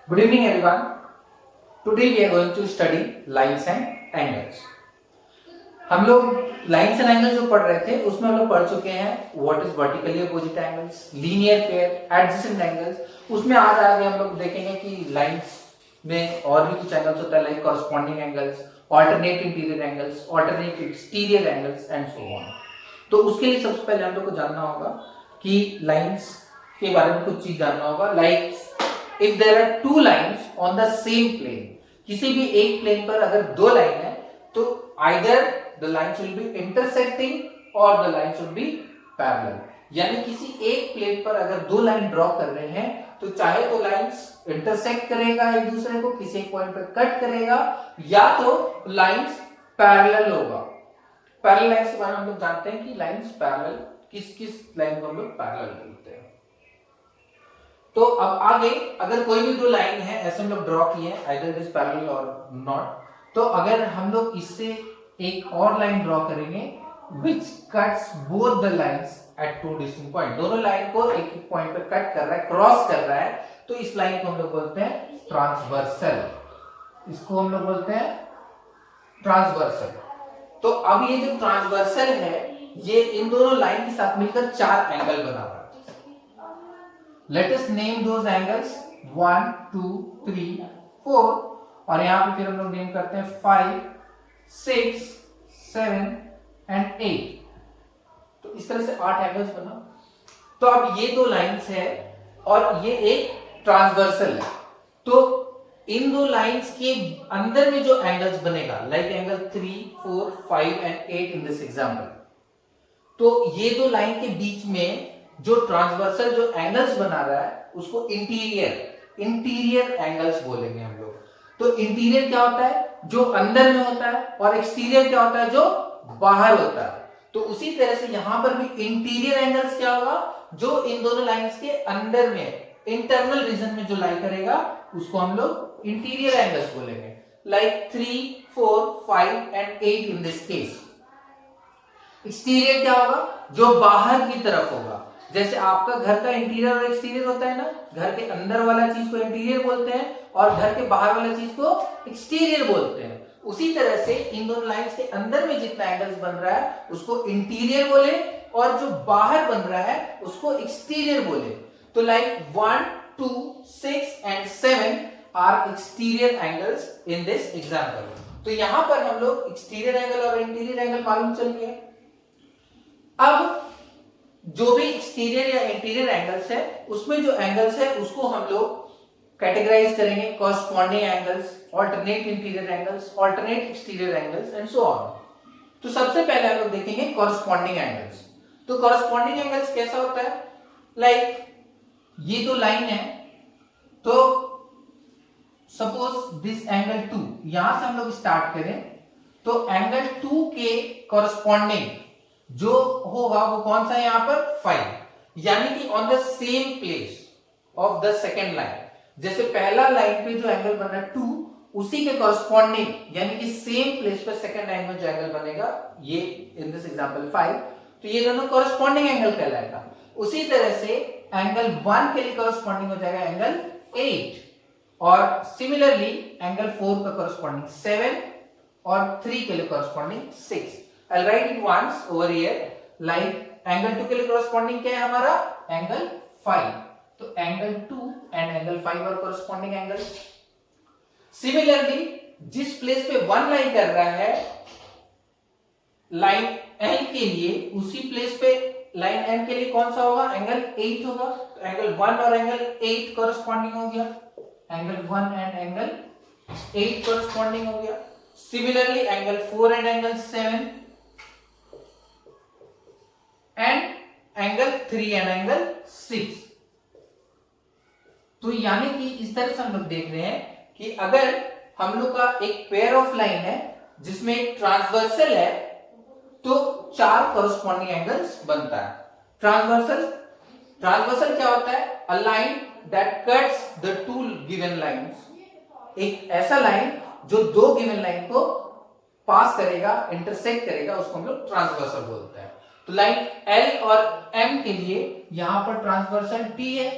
Good evening everyone. Today we are going to study lines and angles. हम लोग lines and angles जो पढ़ रहे थे उसमें हम लोग पढ़ चुके हैं what is vertically opposite angles, linear pair, adjacent angles. उसमें आज आगे हम लोग देखेंगे कि लाइन्स में और भी कुछ एंगल्स होता है like corresponding angles, alternate interior angles, alternate exterior angles and so on. तो उसके लिए सबसे पहले हम लोग को जानना होगा कि लाइन्स के बारे में कुछ चीज जानना होगा. Like if there are two lines on the same plane, किसी भी एक प्लेन पर अगर दो लाइन है तो either the lines will be intersecting और the lines will be parallel. यानी किसी एक प्लेन पर अगर दो लाइन ड्रॉ कर रहे हैं तो चाहे तो लाइन्स इंटरसेक्ट करेगा एक दूसरे को, किसी एक पॉइंट पर कट करेगा, या तो लाइन्स पैरेलल होगा. पैरेलल लाइन्स के बारे में हम लोग जानते हैं कि लाइन्स पैरेलल किस लाइन को हम लोग पैरेलल बोलते हैं. तो अब आगे अगर कोई भी दो लाइन है ऐसे हम लोग ड्रॉ किए हैं आइदर इट इज पैरेलल और नॉट, तो अगर हम लोग इससे एक और लाइन ड्रॉ करेंगे which cuts both the lines at two distinct point, दोनों लाइन को एक एक पॉइंट पे कट कर रहा है, क्रॉस कर रहा है, तो इस लाइन को हम लोग बोलते हैं ट्रांसवर्सल. इसको हम लोग बोलते हैं ट्रांसवर्सल. तो अब ये जो ट्रांसवर्सल है ये इन दोनों लाइन के साथ मिलकर चार एंगल बना रहा है. Let us name those angles 1, 2, 3, 4 और यहाँ पे फिर हम लोग नेम करते हैं 5, 6, 7 and 8. तो इस तरह से 8 एंगल्स बना. तो अब ये दो लाइंस है और ये एक ट्रांसवर्सल है. तो इन दो लाइंस के अंदर में जो एंगल्स बनेगा like angle 3, 4, 5 and 8 in this example, तो ये दो लाइन के बीच में जो ट्रांसवर्सल जो एंगल्स बना रहा है उसको इंटीरियर एंगल्स बोलेंगे हम लोग. तो इंटीरियर क्या होता है? जो अंदर में होता है, और एक्सटीरियर क्या होता है? जो बाहर होता है. तो उसी तरह से यहां पर भी इंटीरियर एंगल्स क्या होगा? जो इन दोनों लाइंस के अंदर में इंटरनल रीजन में जो लाई करेगा उसको हम लोग इंटीरियर एंगल्स बोलेंगे. Like 3, 4, 5 and 8 in this case. Exterior क्या होगा? जो बाहर की तरफ होगा. जैसे आपका घर का इंटीरियर और एक्सटीरियर होता है ना, घर के अंदर वाला चीज को इंटीरियर बोलते हैं और घर के बाहर वाला चीज को एक्सटीरियर बोलते हैं. उसी तरह से इन दोनों लाइंस के अंदर में जितना एंगल्स बन रहा है उसको इंटीरियर बोले और जो बाहर बन रहा है उसको एक्सटीरियर बोले. तो like 1, 2, 6 and 7 are exterior angles in this example. तो यहां पर हम लोग एक्सटीरियर एंगल और इंटीरियर एंगल मालूम चल गया. अब जो भी एक्सटीरियर या इंटीरियर एंगल्स है उसमें जो एंगल्स है उसको हम लोग कैटेगराइज करेंगे corresponding angles, alternate interior angles, alternate exterior angles and so on. तो सबसे पहले हम लोग देखेंगे कॉरस्पॉन्डिंग एंगल्स. तो कॉरस्पॉन्डिंग एंगल्स कैसा होता है? लाइक ये दो लाइन है तो सपोज दिस एंगल 2, यहां से हम लोग स्टार्ट करें तो एंगल 2 के कॉरस्पॉन्डिंग जो होगा वो कौन सा है? यहां पर 5. यानी कि on the same place of the second line, जैसे पहला लाइन पे जो एंगल बना 2 उसी के कॉरस्पॉन्डिंग यानी कि सेम प्लेस पर सेकेंड लाइन में जो एंगल बनेगा ये इन दिस एग्जांपल 5, तो ये दोनों कॉरस्पॉन्डिंग एंगल कहलाएगा. उसी तरह से एंगल 1 के लिए कॉरस्पॉन्डिंग हो जाएगा एंगल 8 और सिमिलरली एंगल 4 का कॉरस्पॉन्डिंग 7 और 3 के लिए corresponding 6. I'll write it once over here. Like angle 2 के लिए corresponding क्या है हमारा? Angle 5. तो angle 2 and angle 5 are corresponding angles. Similarly, जिस प्लेस पे वन लाइन कर रहा है लाइन L के लिए, उसी प्लेस पे लाइन N के लिए कौन सा होगा? एंगल 8 होगा. तो एंगल 1 और एंगल 8 corresponding हो गया. एंगल 1 and एंगल 8 corresponding हो गया. Similarly, angle 4 and angle 7 and angle 3 and angle 6. तो यानी कि इस तरह से हम लोग देख रहे हैं कि अगर हम लोग का एक पेयर ऑफ लाइन है जिसमें एक ट्रांसवर्सल है तो 4 कॉरस्पॉन्डिंग एंगल्स बनता है. ट्रांसवर्सल क्या होता है? A line that cuts the two given lines. एक ऐसा लाइन जो दो गिवन लाइन को पास करेगा, इंटरसेक्ट करेगा, उसको हम लोग ट्रांसवर्सल बोलते हैं. तो लाइन L और M के लिए यहां पर ट्रांसवर्सल T है.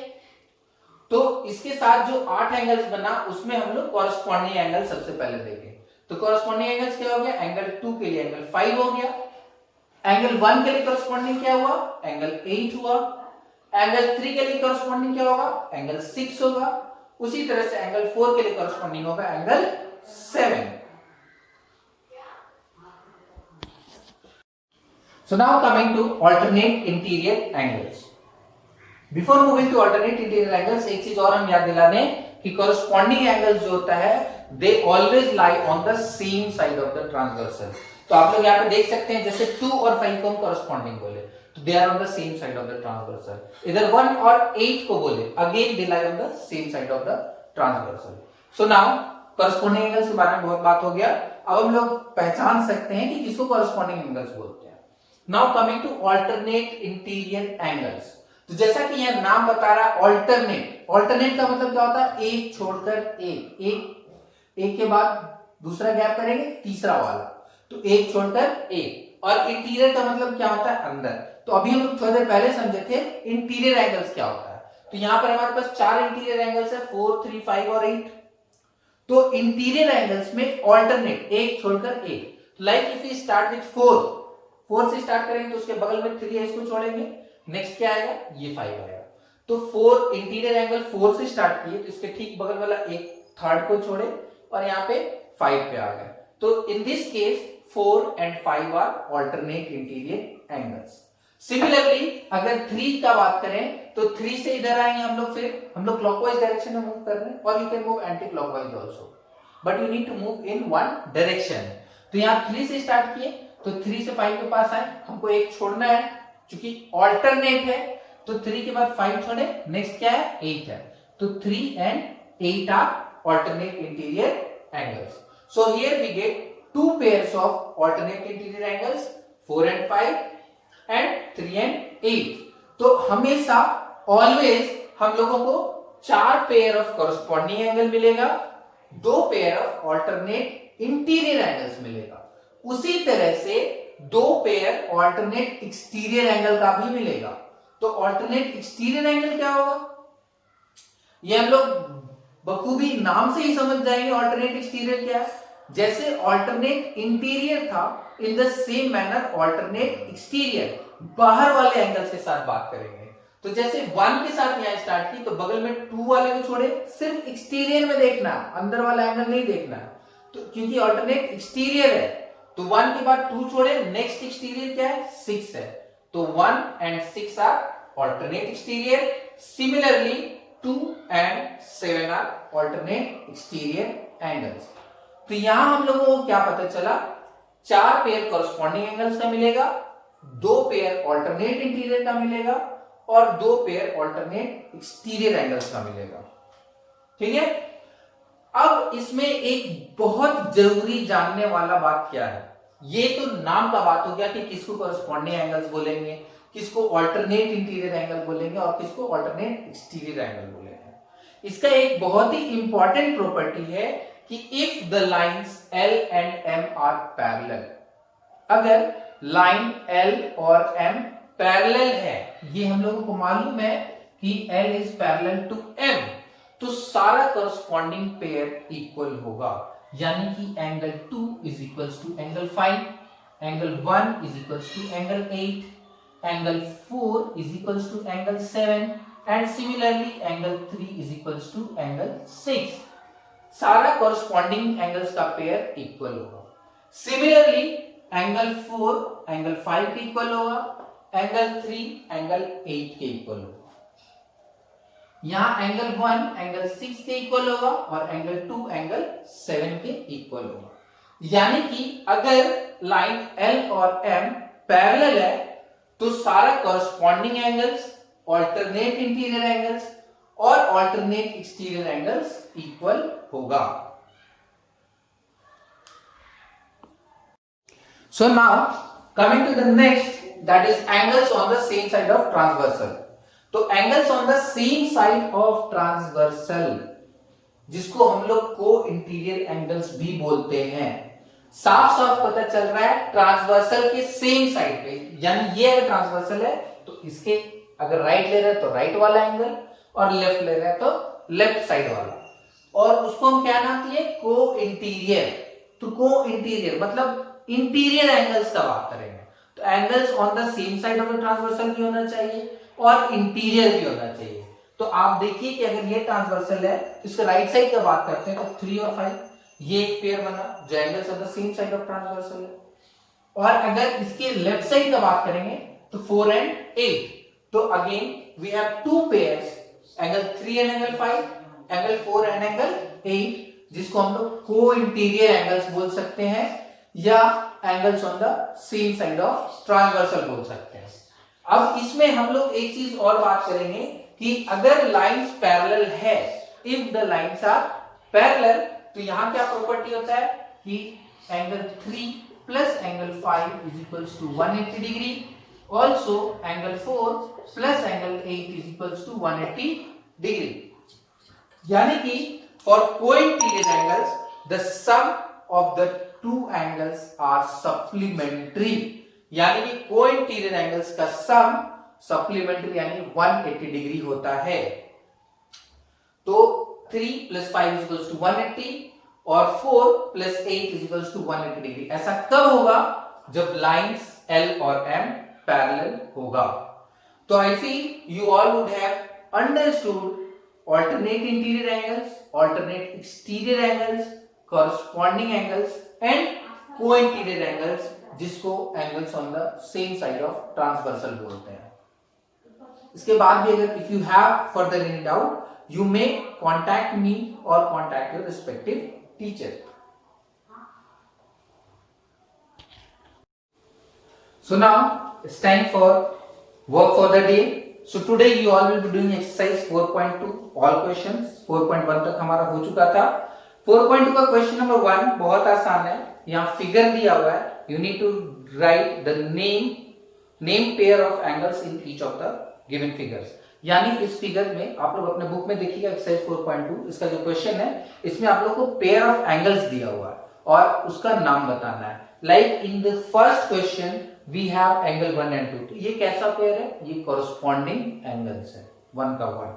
तो इसके साथ जो 8 एंगल्स बना उसमें हम लोग कॉरेस्पॉन्डिंग एंगल सबसे पहले देखें। तो कॉरेस्पॉन्डिंग एंगल्स क्या हो गया, एंगल 2 के लिए एंगल 5 हो गया, एंगल 1 के लिए कॉरेस्पॉन्डिंग क्या हुआ, एंगल 8 हुआ, एंगल 3 के लिए कॉरेस्पॉन्डिंग क्या होगा, एंगल 6 होगा, उसी तरह से एंगल 4 के लिए कॉरेस्पॉन्डिंग होगा angle 7। So now coming to alternate interior angles. Before moving to alternate interior angles, एक चीज और हम याद दिला दें कि corresponding angles जो होता है they always lie on the same side of the transversal. तो आप लोग यहाँ पे देख सकते हैं जैसे 2 और 5 को हम corresponding बोले तो they are on the same side of the transversal. इधर 1 और 8 को बोले again they lie on the same side of the transversal. So now corresponding angles के बारे में बहुत बात हो गया, अब हम लोग पहचान सकते हैं कि किसको corresponding angles बोलते हैं। Now coming to alternate interior angles. तो जैसा कि यह नाम बता रहा है alternate का मतलब क्या होता है, एक छोड़कर एक के बाद दूसरा गैप करेंगे तीसरा वाला, तो एक छोड़कर एक। और इंटीरियर का मतलब क्या होता है, अंदर। तो अभी हम लोग थोड़ी देर पहले समझे थे इंटीरियर एंगल्स क्या होता है। तो यहाँ पर हमारे पास 4 इंटीरियर एंगल्स है, 4, 3, 5 और 8। तो इंटीरियर एंगल्स में ऑल्टरनेट एक छोड़कर एक, like if we start with 4 से स्टार्ट करेंगे तो उसके बगल में 3 है, इसको छोड़ेंगे, नेक्स्ट क्या आएगा, ये 5 आएगा। तो 4 इंटीरियर एंगल 4 से स्टार्ट किए तो इसके ठीक बगल वाला एक थर्ड को छोड़े और यहाँ पे 5 पे आ गए। तो in this case 4 and 5 are alternate interior angles. Similarly अगर 3 का बात करें तो 3 से इधर आएंगे हम लोग क्लॉकवाइज डायरेक्शन में मूव कर रहे हैं, और you can move anti clockwise also, but you need to move in one direction. तो यहाँ 3 से स्टार्ट किए तो 3 से 5 के पास आए, हमको एक छोड़ना है क्योंकि ऑल्टरनेट है, तो 3 के बाद 5 छोड़े, नेक्स्ट क्या है, 8 है। तो 3 and 8 are alternate interior angles. So here we get 2 pairs of alternate interior angles, 4 and 5 and 3 and 8। तो हमेशा ऑलवेज हम लोगों को 4 पेयर ऑफ कॉरेस्पॉन्डिंग एंगल मिलेगा, 2 pair of alternate interior angles मिलेगा, उसी तरह से 2 पेयर ऑल्टरनेट एक्सटीरियर एंगल का भी मिलेगा। तो ऑल्टरनेट एक्सटीरियर एंगल क्या होगा, ये हम लोग बखूबी नाम से ही समझ जाएंगे ऑल्टरनेट एक्सटीरियर क्या है। जैसे ऑल्टरनेट इंटीरियर था, in the same manner alternate exterior बाहर वाले एंगल्स के साथ बात करेंगे। तो जैसे 1 के साथ यहां स्टार्ट की तो बगल में 2 वाले को छोड़े, सिर्फ एक्सटीरियर में देखना, अंदर वाला एंगल नहीं देखना। तो क्योंकि ऑल्टरनेट एक्सटीरियर है तो 1 के बाद 2 छोड़े, नेक्स्ट एक्सटीरियर क्या है, 6 है। तो 1 and 6 are alternate exterior. Similarly 2 and 7 are alternate exterior angles. तो यहां हम लोगों को क्या पता चला, 4 पेयर कॉरेस्पॉन्डिंग एंगल्स का मिलेगा, 2 पेयर ऑल्टरनेट इंटीरियर का मिलेगा और 2 पेयर ऑल्टरनेट एक्सटीरियर एंगल्स का मिलेगा। ठीक है, अब इसमें एक बहुत जरूरी जानने वाला बात क्या है, ये तो नाम का बात हो गया कि किसको कॉरेस्पॉन्डिंग एंगल्स बोलेंगे, किसको ऑल्टरनेट इंटीरियर एंगल बोलेंगे और किसको ऑल्टरनेट एक्सटीरियर एंगल बोलेंगे। इसका एक बहुत ही इंपॉर्टेंट प्रॉपर्टी है कि if the lines L and M are parallel, अगर लाइन L और M पैरेलल है, ये हम लोगों को मालूम है कि L is parallel to M, तो सारा कॉरेस्पॉन्डिंग पेयर इक्वल होगा, यानी कि angle 2 is equals to angle 5, angle 1 is equals to angle 8, angle 4 is equals to angle 7 and similarly angle 3 is equals to angle 6। सारा कॉरेस्पॉन्डिंग एंगल्स का pair equal होगा। Similarly angle 4 angle 5 के equal होगा, angle 3 angle 8 के equal होगा। यहां angle 1 angle 6 के equal होगा और एंगल 2 एंगल 7 के इक्वल होगा। यानी कि अगर लाइन L और M पैरेलल है तो सारा corresponding angles, alternate interior angles और ऑल्टरनेट एक्सटीरियर एंगल्स इक्वल होगा। So now coming to the next, that is angles on the same side of transversal। तो angles on the same side of transversal, जिसको हम लोग को interior angles भी बोलते हैं, साफ साफ पता चल रहा है ट्रांसवर्सल के सेम साइड पे, यानी ये अगर ट्रांसवर्सल है तो इसके अगर राइट ले रहे हैं तो राइट वाला एंगल और लेफ्ट ले रहे हैं तो लेफ्ट साइड वाला, और उसको हम क्या नाम दिए, को इंटीरियर। तो को इंटीरियर मतलब इंटीरियर एंगल्स का बात करेंगे, तो angles on the same side of the transversal भी होना चाहिए और इंटीरियर भी होना चाहिए। तो आप देखिए कि अगर ये ट्रांसवर्सल है तो इसका राइट साइड का बात करते हैं तो 3 और 5, ये एक पेयर बना जो angles on the same side of transversal है। और अगर इसके लेफ्ट साइड का बात करेंगे तो 4 and 8, तो again we have two pairs, angle 3 and angle 5, angle 4 and angle 8, जिसको हम लोग को इंटीरियर एंगल्स बोल सकते हैं या angles on the same side of transversal बोल सकते हैं। अब इसमें हम लोग एक चीज और बात करेंगे कि अगर लाइंस पैरेलल है, if the lines are parallel, तो यहां क्या प्रॉपर्टी होता है कि angle 3 plus angle 5 is equals to 180 degree, also angle 4 plus angle 8 is equals to 180 degree. यानी कि for cointerior angles the sum of the two angles are supplementary, यानी कि कोइंटीरियर एंगल्स का सम सप्लीमेंट्री यानी 180 डिग्री होता है। तो 3 प्लस 5 इज इक्वल्स टू 180 और 4 plus 8 is equals to 180 degree. ऐसा कब होगा, जब लाइंस L और M पैरेलल होगा। तो I feel you all would have understood alternate interior angles, alternate exterior angles, corresponding angles and co-interior angles, जिसको angles on the same side of transversal बोलते हैं। इसके बाद भी अगर if you have further any doubt, you may contact me or contact your respective teacher. So now it's time for work for the day. So today you all will be doing exercise 4.2 all questions। 4.1 तक हमारा हो चुका था। 4.2 का question number 1 बहुत आसान है, यहाँ फिगर दिया हुआ है, you need to write the name pair of angles in each of the given figures। यानी इस फिगर में आप लोग अपने बुक में देखिएगा एक्सरसाइज 4.2, इसका जो क्वेश्चन है इसमें आप लोग को पेयर ऑफ एंगल्स दिया हुआ है और उसका नाम बताना है। Like in the first question we have angle 1 and 2, तो ये कैसा पेयर है, ये कॉरस्पॉन्डिंग एंगल्स है, 1 का 1।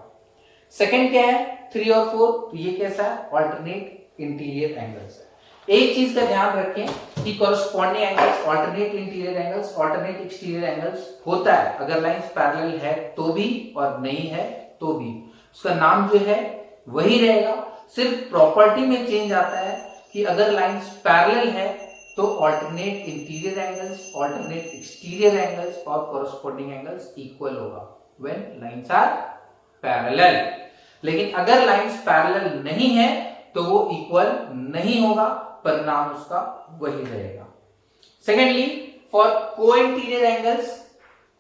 सेकंड क्या है, 3 और 4, तो ये कैसा है, ऑल्टरनेट इंटीरियर एंगल्स है। एक चीज का ध्यान रखें कि corresponding angles, alternate interior angles, alternate exterior angles होता है अगर लाइंस पैरेलल है तो भी और नहीं है तो भी, उसका नाम जो है वही रहेगा, सिर्फ प्रॉपर्टी में चेंज आता है कि अगर लाइंस पैरेलल है तो alternate interior angles, alternate exterior angles और कॉरस्पॉन्डिंग एंगल्स इक्वल होगा व्हेन लाइंस आर पैरेलल। लेकिन अगर लाइंस पैरेलल नहीं है तो वो इक्वल नहीं होगा, परिणाम उसका वही रहेगा। सेकेंडली फॉर को-इंटीरियर एंगल्स,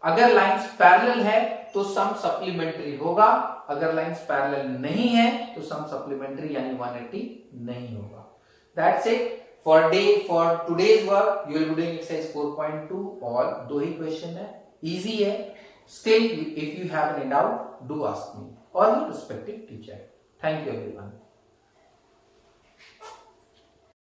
अगर लाइंस पैरेलल है तो सम सप्लीमेंट्री होगा, अगर लाइंस पैरेलल नहीं है तो सम सप्लीमेंट्री यानी 180 नहीं होगा। That's it for today's work। you will be doing exercise 4.2 और 2 ही क्वेश्चन है, easy है। Still if you have any doubt do ask me or your respective teacher। Thank you everyone।